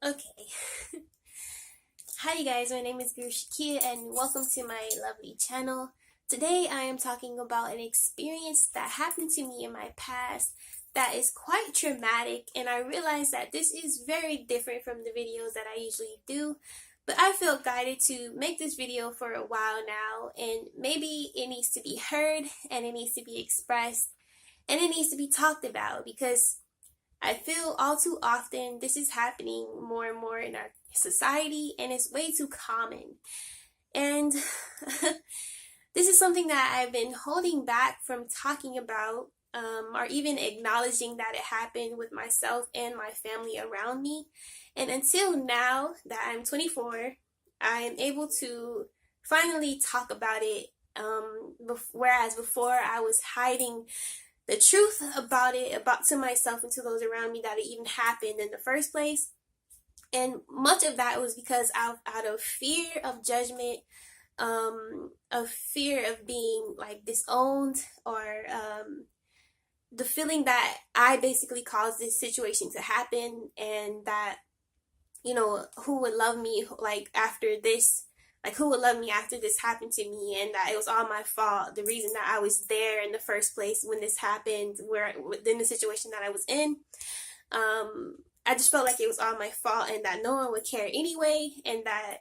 Okay. Hi you guys, my name is Guru Shakia and welcome to my lovely channel. Today I am talking about an experience that happened to me in my past that is quite traumatic, and I realize that this is very different from the videos that I usually do. But I feel guided to make this video for a while now, and maybe it needs to be heard and it needs to be expressed and it needs to be talked about because I feel all too often this is happening more and more in our society, and it's way too common. And this is something that I've been holding back from talking about, or even acknowledging that it happened with myself and my family around me. And until now that I'm 24, I am able to finally talk about it. Whereas before I was hiding the truth about it, about to myself and to those around me, that it even happened in the first place. And much of that was because out of fear of judgment, of fear of being like disowned, or the feeling that I basically caused this situation to happen, and that, who would love me like after this, like who would love me after this happened to me, and that it was all my fault, the reason that I was there in the first place when this happened, where within the situation that I was in. I just felt like it was all my fault and that no one would care anyway, and that,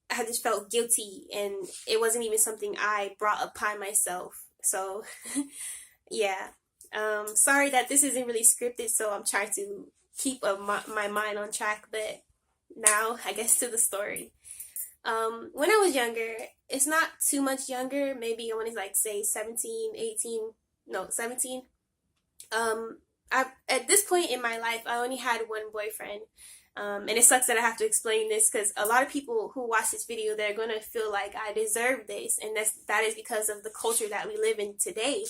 I just felt guilty, and it wasn't even something I brought upon myself. So yeah. Sorry that this isn't really scripted, so I'm trying to keep my mind on track. But now I guess to the story. When I was younger, it's not too much younger, maybe I want to like say 17, 18, no, 17. At this point in my life, I only had one boyfriend. And it sucks that I have to explain this because a lot of people who watch this video, they're going to feel like I deserve this. And that is because of the culture that we live in today,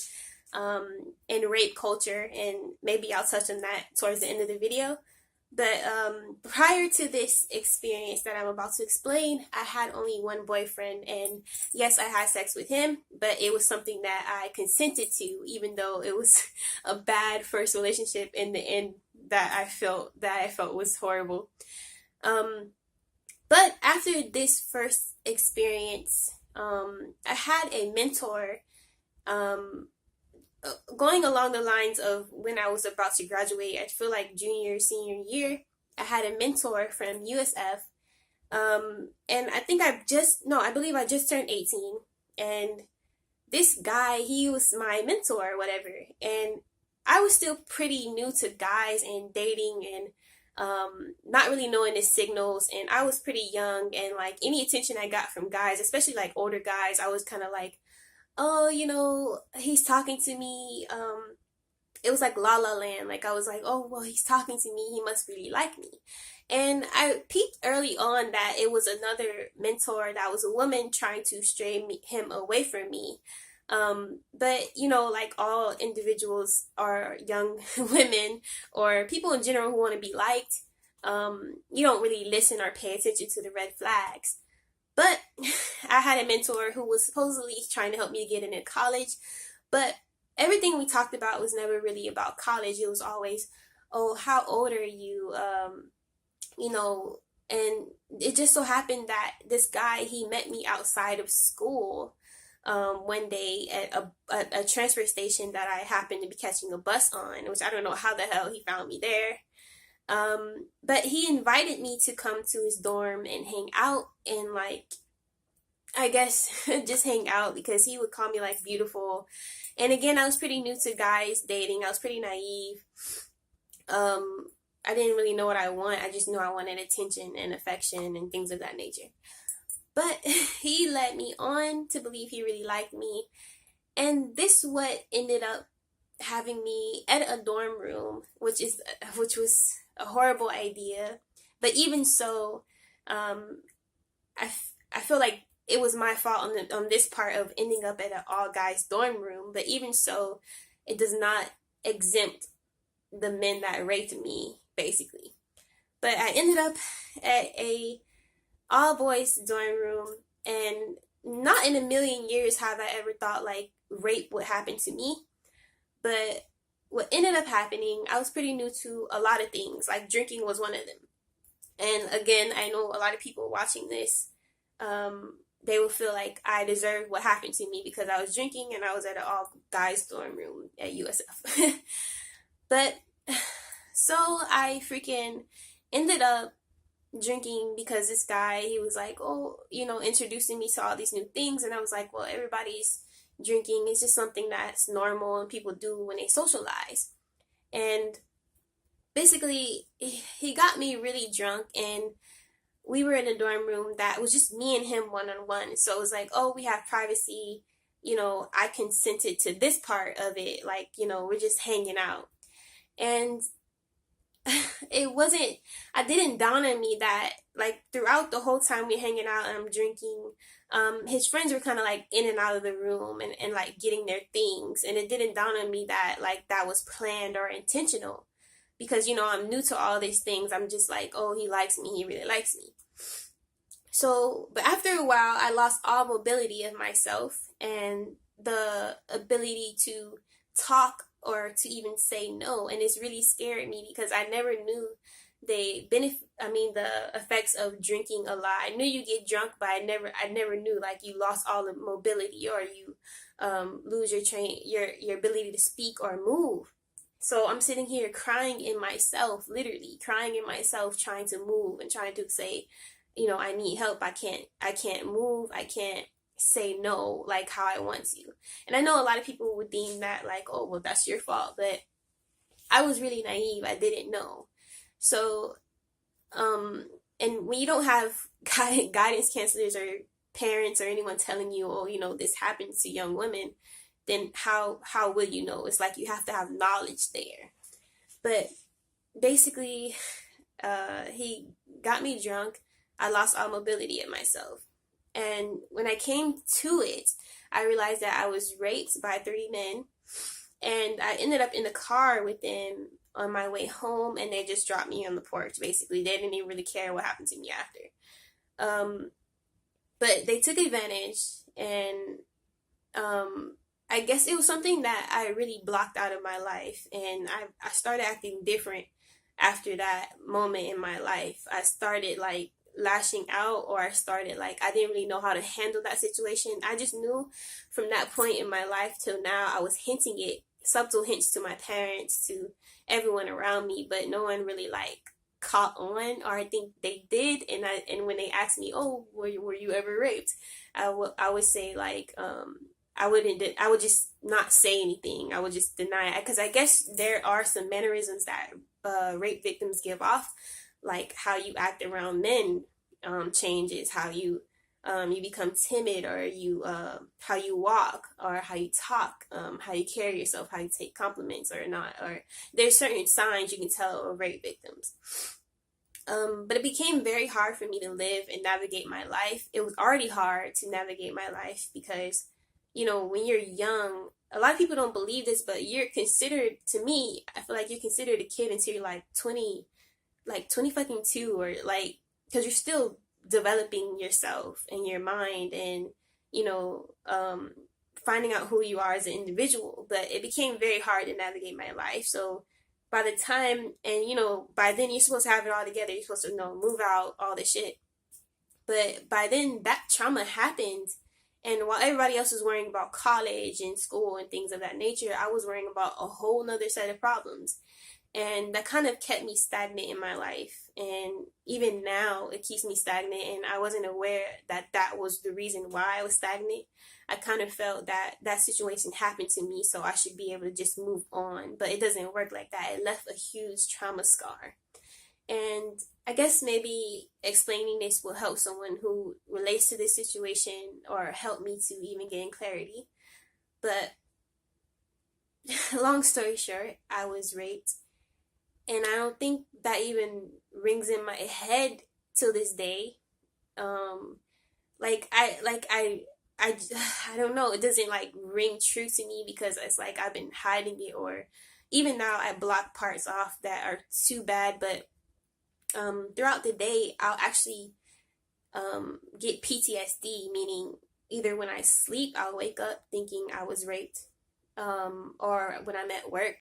in rape culture. And maybe I'll touch on that towards the end of the video. But prior to this experience that I'm about to explain, I had only one boyfriend, and yes, I had sex with him, but it was something that I consented to, even though it was a bad first relationship in the end that I felt was horrible. But after this first experience, I had a mentor. Um, Going along the lines of when I was about to graduate, I feel like junior, senior year, I had a mentor from USF. And I think I believe I just turned 18. And this guy, he was my mentor or whatever. And I was still pretty new to guys and dating, and not really knowing the signals. And I was pretty young, and like any attention I got from guys, especially like older guys, I was kind of like, oh, he's talking to me. It was like La La Land. Like I was like, oh, well, he's talking to me. He must really like me. And I peeped early on that it was another mentor that was a woman trying to him away from me. But like all individuals are young women or people in general who want to be liked, you don't really listen or pay attention to the red flags. But I had a mentor who was supposedly trying to help me get into college, but everything we talked about was never really about college. It was always, oh, how old are you? You know, and it just so happened that this guy, he met me outside of school one day at a transfer station that I happened to be catching a bus on, which I don't know how the hell he found me there. But he invited me to come to his dorm and hang out, and like, I guess just hang out, because he would call me like beautiful. And again, I was pretty new to guys dating. I was pretty naive. I didn't really know what I want. I just knew I wanted attention and affection and things of that nature. But he led me on to believe he really liked me. And this what ended up having me at a dorm room, which was a horrible idea. But even so, I feel like it was my fault on this part of ending up at an all guys dorm room. But even so, it does not exempt the men that raped me, basically. But I ended up at a all boys dorm room, and not in a million years have I ever thought like rape would happen to me. But what ended up happening, I was pretty new to a lot of things. Like drinking was one of them. And again, I know a lot of people watching this, they will feel like I deserve what happened to me because I was drinking and I was at an all guys dorm room at USF. But so I freaking ended up drinking because this guy, he was like, oh, introducing me to all these new things. And I was like, well, everybody's drinking. It's just something that's normal and people do when they socialize. And basically, he got me really drunk, and we were in a dorm room that was just me and him one-on-one. So it was like, oh, we have privacy. I consented to this part of it. Like, we're just hanging out. And I didn't dawn on me that, like, throughout the whole time we're hanging out and I'm drinking, his friends were kind of like in and out of the room and like getting their things. And it didn't dawn on me that, like, that was planned or intentional because, I'm new to all these things. I'm just like, oh, he likes me. He really likes me. So, but after a while, I lost all mobility of myself and the ability to talk or to even say no. And it's really scared me because I never knew the effects of drinking a lot. I knew you get drunk, but I never knew like you lost all the mobility or you lose your ability to speak or move. So I'm sitting here crying in myself, literally crying in myself, trying to move and trying to say, I need help. I can't move. I can't say no like how I want to. And I know a lot of people would deem that like, oh, well, that's your fault. But I was really naive. I didn't know. So, and when you don't have guidance counselors or parents or anyone telling you, oh, this happens to young women, then how will you know? It's like you have to have knowledge there. But basically, he got me drunk. I lost all mobility of myself. And when I came to it, I realized that I was raped by 3 men. And I ended up in the car with them on my way home, and they just dropped me on the porch, basically. They didn't even really care what happened to me after. But they took advantage, and I guess it was something that I really blocked out of my life. And I started acting different after that moment in my life. I started like lashing out, or I started like I didn't really know how to handle that situation. I just knew from that point in my life till now I was hinting it, subtle hints to my parents, to everyone around me, but no one really like caught on, or I think they did. And when they asked me, oh, were you ever raped, I would say like I would just not say anything. I would just deny it because I guess there are some mannerisms that rape victims give off, like how you act around men changes, how you become timid, or you how you walk, or how you talk, how you carry yourself, how you take compliments or not, or there's certain signs you can tell of rape victims. But it became very hard for me to live and navigate my life. It was already hard to navigate my life because, when you're young, a lot of people don't believe this, but you're considered, to me, I feel like you're considered a kid until you're like 20 fucking 2, or like, because you're still developing yourself and your mind and, finding out who you are as an individual. But it became very hard to navigate my life. So by the time, and by then you're supposed to have it all together. You're supposed to, move out, all this shit. But by then that trauma happened. And while everybody else was worrying about college and school and things of that nature, I was worrying about a whole nother set of problems. And that kind of kept me stagnant in my life. And even now, it keeps me stagnant. And I wasn't aware that that was the reason why I was stagnant. I kind of felt that that situation happened to me, so I should be able to just move on. But it doesn't work like that. It left a huge trauma scar. And I guess maybe explaining this will help someone who relates to this situation, or help me to even gain clarity. But long story short, I was raped. And I don't think that even rings in my head till this day. I don't know. It doesn't like ring true to me because it's like I've been hiding it, or even now I block parts off that are too bad. But throughout the day, I'll actually get PTSD, meaning either when I sleep, I'll wake up thinking I was raped, or when I'm at work,